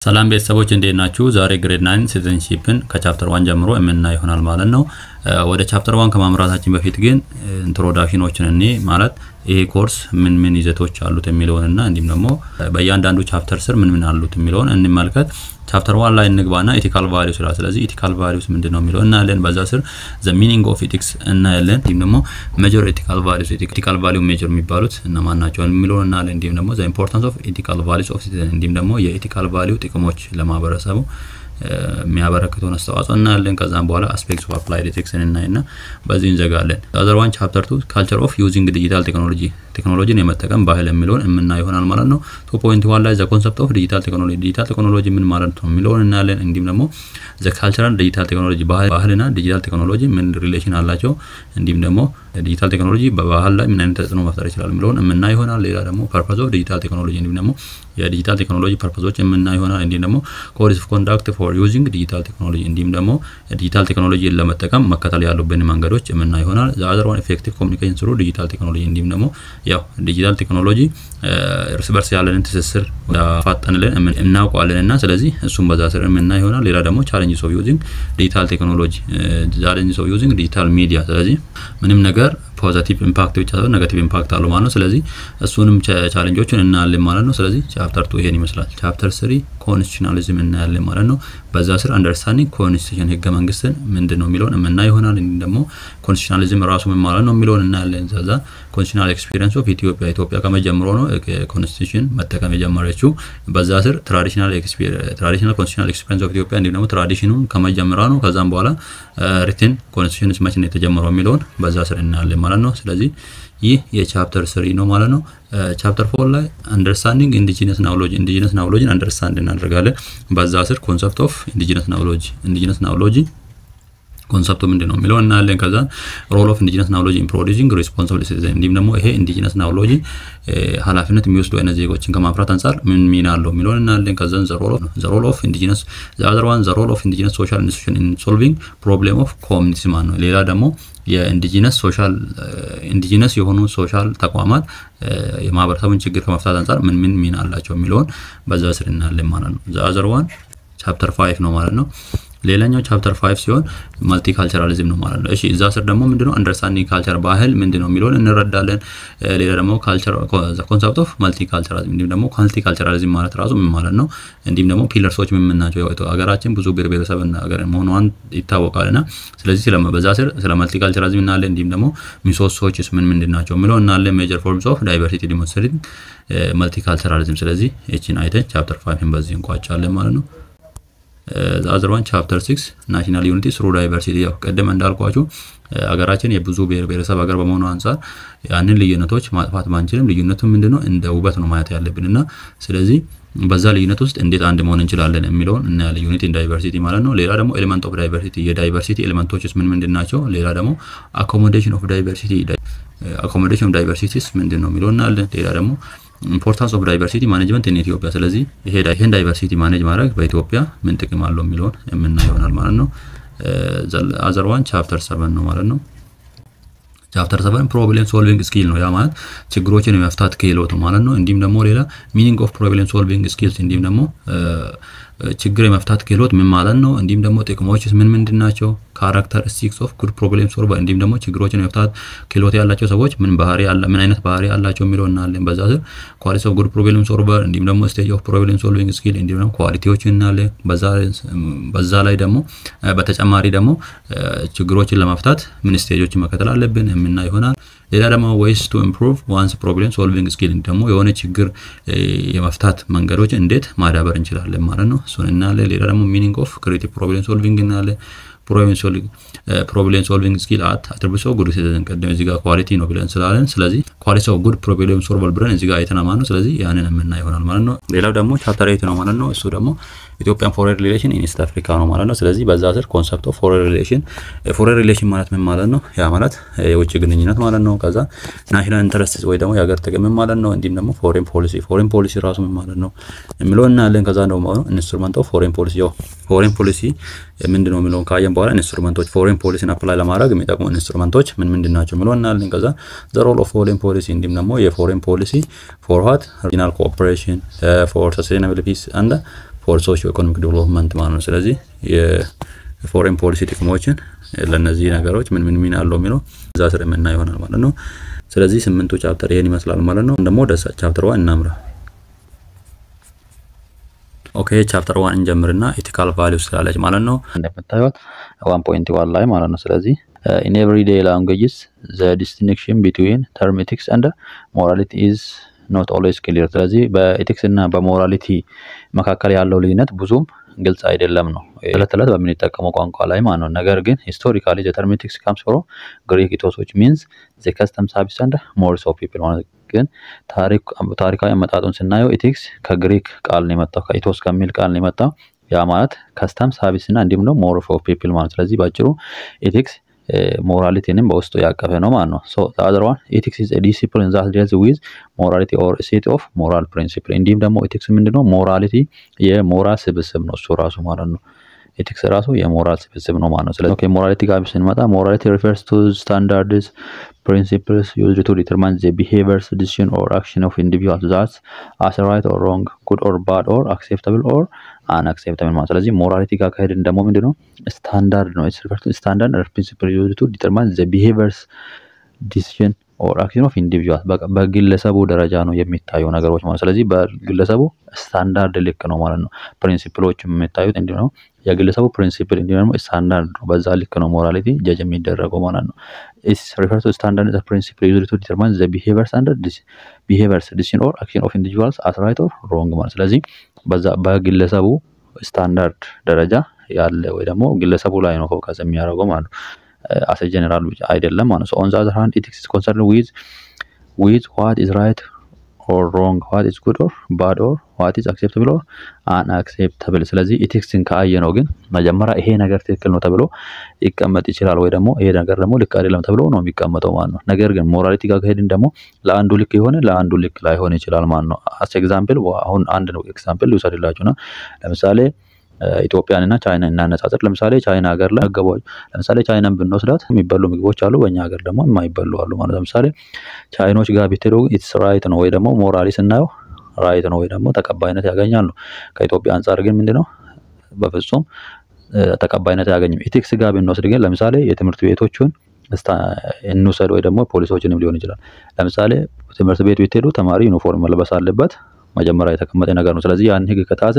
ሰላም ቤተሰቦች እንዴት ናችሁ? ዛሬ ግሬድ 9 ሲቲዝንሺፕን ከቻፕተር 1 ጀምሮ የምናይ ይሆናል ማለት ነው። ወደ ቻፕተር 1 ከማምራታችን በፊት ግን ኢንትሮዳክሽኖችን ማለት ይሄ ኮርስ ምን ይዘቶች አሉት የሚለውንና እንዲም ደግሞ በእያንዳንዱ ቻፕተር ስር ምን አሉት የሚለውን እንመልከት። ቻፕተር 1 ላይ እንግባና ኢቲካል ቫልዩስ ስራ ስለዚህ ኢቲካል ቫልዩስ ምንድነው የሚለው እና ያለን በዛ ስር ዘ ሚኒንግ ኦፍ ኢቲክስ እና ያለን እንዲም ደግሞ ሜጀር ኢቲካል ቫልዩስ ኢቲካል ቫልዩ ሜጀር የሚባሉት እና ማን ናቸው የሚለው እና ያለን እንዲም ደግሞ ዘ ኢምፖርታንስ ኦፍ ኢቲካል ቫልዩስ ኦፍ ሲቲዝን እንዲም ደግሞ የኢቲካል ቫልዩ ጥቅሞች ለማህበረሰቡ የሚያበረክተውን አስተዋጽኦ እና ያለን ከዛም በኋላ አስፔክትስ ኦፍ አፕላይድ ኢቲክስ እናይና በዚህ እንዘጋለን። አዘር ዋን ቻፕተር 2 ካልቸር ኦፍ ዩዚንግ ዲጂታል ቴክኖሎጂን የመጠቀም ባህል የሚለውን የምናይ ይሆናል ማለት ነው። 2.1 ላይ ዘ ኮንሰፕት ኦፍ ዲጂታል ቴክኖሎጂ ምን ማለት ነው የሚለውን እናያለን። እንዲም ደግሞ ዘ ካልቸራል ዲጂታል ቴክኖሎጂ ባህልና ዲጂታል ቴክኖሎጂ ምን ሪሌሽን አላቸው፣ እንዲም ደግሞ ዲጂታል ቴክኖሎጂ በባህል ላይ ምን አይነት ተጽዕኖ መፍጠር ይችላል የሚለውን የምናይ ይሆናል። ሌላ ደግሞ ፐርፐዝ ኦፍ ዲጂታል ቴክኖሎጂ እንዲም ደግሞ የዲጂታል ቴክኖሎጂ ፐርፐዞች የምናይ ይሆናል። እንዲም ደግሞ ኮድስ ኦፍ ኮንዳክት ፎር ዩዚንግ ዲጂታል ቴክኖሎጂ እንዲም ደግሞ ዲጂታል ቴክኖሎጂን ለመጠቀም መከተል ያሉብን መንገዶች የምናይ ይሆናል። ዘ አዘር ዋን ኢፌክቲቭ ኮሙኒኬሽን ስሩ ዲጂታል ቴክኖሎጂ እንዲም ደግሞ ያው ዲጂታል ቴክኖሎጂ እርስ በርስ ያለንን ትስስር ያፋጠንልን እናውቃለንና ስለዚህ እሱም በዛ ስር የምናይ ይሆናል። ሌላ ደግሞ ቻሌንጅስ ኦፍ ዩዚንግ ዲጂታል ቴክኖሎጂ ቻሌንጅስ ኦፍ ዩዚንግ ዲጂታል ሚዲያ ስለዚህ ምንም ነገር ፖዚቲቭ ኢምፓክት ብቻ ሳይሆን ኔጌቲቭ ኢምፓክት አለው ማለት ነው። ስለዚህ እሱንም ቻሌንጆችን እናያለን ማለት ነው። ስለዚህ ቻፕተር 2 ይሄን ይመስላል። ቻፕተር 3 ኮንስቲቱሽናሊዝም እናያለን ማለት ነው። በዛ ስር አንደርስታንዲንግ ኮንስቲቱሽን ህገ መንግስትን ምንድነው የሚለውን የምናይ ይሆናል። እንዲም ደግሞ ኮንስቲቱሽናሊዝም ራሱ ምን ማለት ነው የሚለውን እናያለን። ዘዛ ኮንስቲቱሽናል ኤክስፒሪየንስ ኦፍ ኢትዮጵያ ከመጀመሩ ነው ኮንስቲቱሽን መጠቀም የጀመረችው። በዛ ስር ትራዲሽናል ኮንስቲቱሽናል ኤክስፒሪየንስ ኦፍ ኢትዮጵያ እንዲም ደግሞ ትራዲሽኑን ከመጀመሩ ነው። ከዛም በኋላ ሪትን ኮንስቲቱሽንስ መቼ ነው የተጀመረው የሚለውን በዛ ስር እናያለን ማለት ነው። ስለዚህ ይህ የቻፕተር 3 ነው ማለት ነው። ቻፕተር 4 ላይ አንደርስታንዲንግ ኢንዲጂነስ ናውሎጂን አንደርስታንድ እናደርጋለን። በዛ ስር ኮንሰፕት ኦፍ ኢንዲጂነስ ናውሎጂ ኮንሰፕቱ ምንድነው የሚለው እናያለን። ከዛ ሮል ኦፍ ኢንዲጂነስ ናውሎጂ ኢን ፕሮዲዩሲንግ ሪስፖንሲብል ሲቲዝን እንዲም ደግሞ ይሄ ኢንዲጂነስ ናውሎጂ ኃላፊነት የሚወስዱ አይነት ዜጎችን ከማፍራት አንፃር ምን ሚና አለው የሚለው እናያለን። ከዛ ዘ ሮል ኦፍ ኢንዲጂነስ ዘ ሮል ኦፍ ኢንዲጂነስ ሶሻል ኢንስቲትዩሽን ኢን ሶልቪንግ ፕሮብሌም ኦፍ ኮሚኒቲስ ማን ነው። ሌላ ደግሞ የኢንዲጂነስ የሆኑ ሶሻል ተቋማት የማህበረሰቡን ችግር ከመፍታት አንፃር ምን ሚና አላቸው የሚለውን በዛ ስር እናያለን ማለት ነው። ዘ አዘር ዋን ቻፕተር 5 ነው ማለት ነው። ሌላኛው ቻፕተር 5 ሲሆን ማልቲካልቸራሊዝም ነው ማለት ነው። እሺ እዛ ስር ደግሞ ምንድነው አንደርስታንዲንግ ካልቸር ባህል ምንድነው የሚለውን እንረዳለን። ሌላ ደግሞ ካልቸር ኮንሰፕት ኦፍ ማልቲካልቸራሊዝም እንዲም ደግሞ ማልቲካልቸራሊዝም ማለት ራሱ ምን ማለት ነው፣ እንዲም ደግሞ ፒለርሶች ምን ናቸው። ሀገራችን ብዙ ብሔረሰብና ሀገር መሆኗን ይታወቃልና ስለዚህ በዛ ስር ስለ ማልቲካልቸራሊዝም እናያለን። እንዲም ደግሞ ምሰሶዎችስ ምንድናቸው የሚለውን እናያለን። ሜጀር ፎርምስ ኦፍ ዳይቨርሲቲ ዲሞንስትሬቲንግ ማልቲካልቸራሊዝም ስለዚህ እቺን አይተን ቻፕተር 5ን በዚህ እንቋጫለን ማለት ነው። the other one chapter 6 national unity through diversity ያው ቀደም እንዳልኳችሁ ሀገራችን የብዙ ብሔረሰብ ሀገር በመሆኑ አንፃር ያንን ልዩነቶች ማጥፋት ማንችልም። ልዩነቱ ምንድነው እንደ ውበት ነው ማየት ያለብንና ስለዚህ በዛ ልዩነት ውስጥ እንዴት አንድ መሆን እንችላለን የሚለውን እና ዩኒቲ ኢን ዳይቨርሲቲ ማለት ነው። ሌላ ደግሞ ኤሊመንት ኦፍ ዳይቨርሲቲ የዳይቨርሲቲ ኤሊመንቶችስ ምንድናቸው። ሌላ ደግሞ አኮሞዴሽን ኦፍ ዳይቨርሲቲስ ምንድነው የሚለውና አለ። ሌላ ደግሞ ኢምፖርታንስ ኦፍ ዳይቨርሲቲ ማኔጅመንት ኢን ኢትዮጵያ ስለዚህ ይሄን ዳይቨርሲቲ ማኔጅ ማድረግ በኢትዮጵያ ምን ጥቅም አለው የሚለውን የምናየው ይሆናል ማለት ነው። አዘር ዋን ቻፕተር 7 ነው ማለት ነው። ቻፕተር 7 ፕሮብሌም ሶልቪንግ ስኪል ነው። ያ ማለት ችግሮችን የመፍታት ክህሎት ማለት ነው። እንዲም ደግሞ ሌላ ሚኒንግ ኦፍ ፕሮብሌም ሶልቪንግ ስኪልስ እንዲም ደግሞ ችግር የመፍታት ክህሎት ምን ማለት ነው። እንዲም ደግሞ ጥቅሞችስ ምንድናቸው፣ ካራክተሪስቲክስ ኦፍ ጉድ ፕሮብሌም ሶልቨር እንዲም ደግሞ ችግሮችን የመፍታት ክህሎት ያላቸው ሰዎች ምን አይነት ባህሪ ያላቸው የሚለውን እናያለን። በዛ ስር ኳሊቲ ኦፍ ጉድ ፕሮብሌም ሶልቨር እንዲም ደግሞ ስቴጅ ኦፍ ፕሮብሌም ሶልቪንግ ስኪል እንዲም ደግሞ ኳሊቲዎችን እናያለን። በዛ ላይ ደግሞ በተጨማሪ ደግሞ ችግሮችን ለመፍታት ምን ስቴጆችን መከተል አለብን የምናይ ይሆናል። ሌላ ደግሞ ways to improve one's problem solving skill ደግሞ የሆነ ችግር የመፍታት መንገዶች እንዴት ማዳበር እንችላለን ማለት ነው። እሱን እናያለን። ሌላ ደግሞ meaning of creative problem solving እናያለን። problem solving skill attributes of good citizen ቀደም እዚህ ጋር ኳሊቲ ነው ብለን ስላለን ስለዚህ ኳሊቲ ኦፍ ጉድ ፕሮብሌም ሶልቨር ብለን እዚህ ጋር አይተናል ማለት ነው። ስለዚህ ያንን የምናይ ይሆናል ማለት ነው። ሌላው ደግሞ ቻፕተር 8 ነው ማለት ነው። እሱ ደግሞ ኢትዮጵያን ፎሬን ሪሌሽን ኢን ኢስት አፍሪካ ነው ማለት ነው። ስለዚህ በዛ ስር ኮንሰፕት ኦፍ ፎሬን ሪሌሽን ማለት ምን ማለት ነው፣ ያ ማለት የውጭ ግንኙነት ማለት ነው። ከዛ ናሽናል ኢንተረስት ወይ ደግሞ የሀገር ጥቅም ማለት ነው። እንዲም ደግሞ ፎሬን ፖሊሲ ራሱ ምን ማለት ነው የሚለው እናያለን። ከዛ ደግሞ ኢንስትሩመንት ኦፍ ፎሬን ፖሊሲ ምንድነው የሚለውን ካየን በኋላ ኢንስትሩመንቶች ፎሬን ፖሊሲን አፕላይ ለማድረግ የሚጠቅሙ ኢንስትሩመንቶች ምንድናቸው የሚለው እናያለን። ከዛ the role of foreign policy እንዲም ደግሞ የፎሬን ፖሊሲ for what regional cooperation for sustainable peace and ፎር ሶሺዮ ኢኮኖሚክ ዴቨሎፕመንት ማለት ነው። ስለዚህ የፎሬን ፖሊሲ ጥቅሞችን ለነዚህ ነገሮች ምን አለው የሚለው እዛ ስር የምናየው ይሆናል ማለት ነው። ስለዚህ 8ቱ ቻፕተር ይሄን ይመስላል ማለት ነው። ደግሞ ወደ ቻፕተር 1 እናምራ። ኦኬ ቻፕተር 1 እንጀምርና ኢቲካል ቫልዩስ ስላለች ማለት ነው እንደምታዩት 1.1 ላይ ማለት ነው። ስለዚህ in everyday languages the distinction between term ethics and morality is not always clear. ስለዚህ በኤቲክስ እና በሞራሊቲ መካከል ያለው ልዩነት ብዙም ግልጽ አይደለም ነው ለተለት በምንጠቀመው ቋንቋ ላይ ማለት ነው። ነገር ግን historically the term ethics comes from Greek ethos which means the customs habits and morals of people ማለት ግን ታሪካዊ አመጣጡን ስናየው ኤቲክስ ከግሪክ ቃል ነው የመጣው ከኢቶስ ከሚል ቃል ነው የመጣው ያ ማለት customs habits እና እንዲሁም ደግሞ morals of people ማለት ስለዚህ ባጭሩ ኤቲክስ moralityንም በውስጡ ያቀፈ ነው ማለት ነው። so the other one ethics is a discipline that deals with morality or a set of moral principle እንዲሁም ደግሞ ኤቲክስ ምንድነው morality የሞራል ስብስብ ነው እሱ ራሱ ማለት ነው። ኤቲክስ ራሱ የሞራል ስብስብ ነው ማለት ነው። ስለዚህ ኦኬ morality ጋር ስንመጣ morality refers to standards principles used to determine the behaviors decision or action of individuals that as right or wrong good or bad or acceptable or unacceptable ማለት ስለዚህ morality ጋር ከሄድን ደግሞ ምንድነው ስታንዳርድ ነው ስታንዳርድ principles used to determine the behaviors decision or action of individuals በግለሰቡ ደረጃ ነው የሚታየው ነገሮች ማለት ስለዚህ በግለሰቡ ስታንዳርድ ልክ ነው ማለት ነው። ፕሪንሲፕሎች የሚታዩት እንዲሁ የግለሰቡ ፕሪንሲፕል እንዲሁ ደግሞ ስታንዳርድ ነው በዛ ልክ ነው ሞራሊቲ ጀጅ የሚደረገው ማለት ነው። is referred to standard as a principle used to determine the behaviors and behaviors decision or action of individuals as right or wrong ማለት ስለዚህ በዛ በግለሰቡ ስታንዳርድ ደረጃ ያለ ወይ ደግሞ ግለሰቡ ላይ ነው ፎከስ የሚያደርገው ማለት ነው። as a general አይደለም ማለት ነው። so on the other hand ethics is concerned with what is right or wrong what is good or bad or what is acceptable or unacceptable ስለዚህ ኤቲክስን ካየ ነው ግን መጀመሪያ ይሄ ነገር ትክክል ነው ተብሎ ይቀመጥ ይችላል ወይ ደግሞ ይሄ ነገር ደግሞ ልክ አይደለም ተብሎ ነው የሚቀመጠው ማለት ነው። ነገር ግን ሞራሊቲ ጋር ከሄድን ደግሞ ለአንዱ ልክ ይሆነ ለአንዱ ልክ ላይሆን ይችላል ማለት ነው። as example አሁን አንድ ነው ኤግዛምፕል ልውሰድላችሁና ለምሳሌ ኢትዮጵያን እና ቻይና እናነጻጽር። ለምሳሌ ቻይና ሀገር ላይ ገባው ለምሳሌ ቻይናን ብንወስዳት የሚበሉ ምግቦች አሉ በእኛ ሀገር ደግሞ የማይበሉ አሉ ማለት ለምሳሌ ቻይኖች ጋር ቢትሩ ኢትስ ራይት ነው ወይ ደግሞ ሞራሊ ስናየው ራይት ነው ወይ ደግሞ ተቀባይነት ያገኛሉ። ከኢትዮጵያ አንፃር ግን ምንድነው በፍጹም ተቀባይነት ያገኝም። ኤቲክስ ጋር ብንወስድ ግን ለምሳሌ የትምህርት ቤቶቹን እንውሰድ ወይ ደግሞ ፖሊሶችንም ሊሆን ይችላል። ለምሳሌ ትምህርት ቤት ቢትሄዱ ተማሪ ዩኒፎርም መልበስ አለበት መጀመሪያ የተቀመጠ ነገር ነው። ስለዚህ ያን ህግ ከጣሰ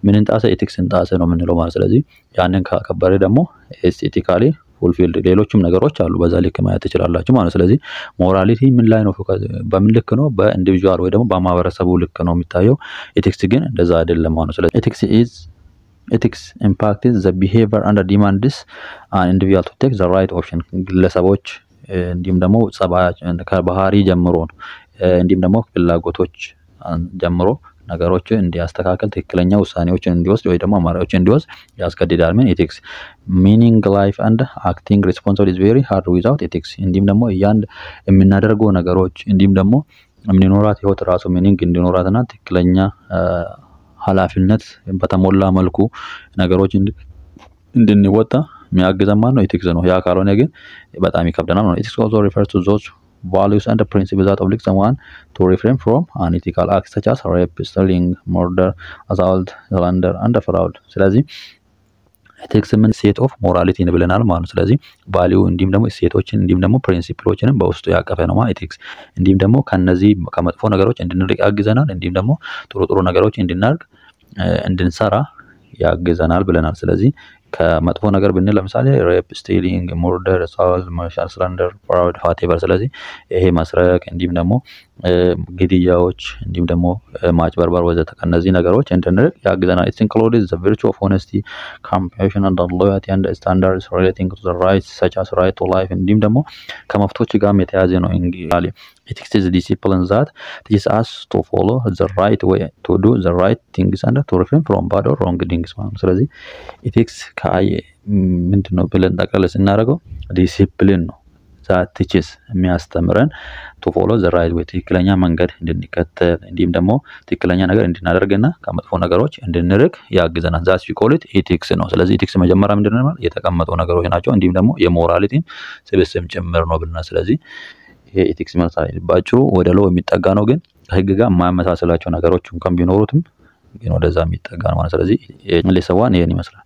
ምንን ጣሰ ኤቲክስን ጣሰ ነው የምንለው ማለት ስለዚህ ያንን ካከበረ ደግሞ ኤቲካሊ ፉልፊልድ ሌሎችም ነገሮች አሉ በዛ ልክ ማየት ይችላልላችሁ ማለት ስለዚህ ሞራሊቲ ምን ላይ ነው በምን ልክ ነው በኢንዲቪጁዋል ወይ ደግሞ በማህበረሰቡ ልክ ነው የሚታየው። ኤቲክስ ግን እንደዛ አይደለም ማለት ስለዚህ ethics impacts the behavior and demands an individual to take the right option ግለሰቦች እንዲሁም ደግሞ ከባህሪ ጀምሮ እንዲሁም ደግሞ ፍላጎቶች ጀምሮ ነገሮችን እንዲያስተካክል ትክክለኛ ውሳኔዎችን እንዲወስድ ወይ ደግሞ አማራጮችን እንዲወስድ ያስገድዳል። ምን ethics meaning life and acting responsible is very hard without ethics እንዲሁም ደግሞ የምናደርገው ነገሮች እንዲሁም ደግሞ የምንኖራት ህይወት ራሱ meaning እንዲኖራትና ትክክለኛ ኃላፊነት በተሞላ መልኩ ነገሮች እንድንወጣ የሚያግዘን ማለት ነው ethics ነው። ያ ካልሆነ ግን በጣም ይከብደናል ነው። ethics also refers to those values and principles that oblige someone to refrain from unethical acts such as rape, stealing, murder, assault, slander and fraud ስለዚህ ኤቲክስ ምን ሴት ኦፍ ሞራሊቲ ነው ብለናል ማለት ነው። ስለዚህ ቫልዩ እንዲም ደግሞ ሴቶችን እንዲም ደግሞ ፕሪንሲፕሎችንም በውስጡ ያቀፈ ነው ማለት ኤቲክስ እንዲም ደግሞ ከነዚህ ከመጥፎ ነገሮች እንድንርቅ ያግዘናል እንዲም ደግሞ ጥሩ ነገሮች እንድንሰራ ያግዘናል ብለናል። ስለዚህ ከመጥፎ ነገር ብንል ለምሳሌ ሬፕ ስቲሊንግ መርደር ሳውል ማርሻል ስላንደር ፍራውድ whatever ስለዚህ ይሄ መስረቅ እንዲም ደግሞ ግድያዎች እንዲም ደግሞ ማጭበርበር ወዘተ ከነዚህ ነገሮች እንድንርቅ ያግዘናል። it includes the virtue of honesty compassion and loyalty and standards relating to the rights such as right to life እንዲም ደግሞ ከመፍቶች ጋር የተያዘ ነው። እንግዲህ ethics is discipline that teaches us to follow the right way to do the right things and to refrain from bad or wrong things ስለዚህ ethics ምንድነው ብለን ጠቅለል ስናደርገው ዲሲፕሊን ነው that teaches የሚያስተምረን to follow the right way ትክክለኛ መንገድ እንድንከተል እንዲም ደግሞ ትክክለኛ ነገር እንድናደርግና ከመጥፎ ነገሮች እንድንርቅ ያግዘናል። that we call it ethics ነው። ስለዚህ ethics መጀመሪያ ምንድነው ማለት የተቀመጡ ነገሮች ናቸው እንዲም ደግሞ የሞራሊቲ ስብስብ ጭምር ነው ብለና ስለዚህ ይሄ ኤቲክስ ማለት ባጭሩ ወደ ሎ የሚጠጋ ነው ግን ህግ ጋር የማያመሳስላቸው ነገሮች እንኳን ቢኖሩትም ግን ወደዛ የሚጠጋ ነው ማለት። ስለዚህ ሌሰን 1 ይሄን ይመስላል።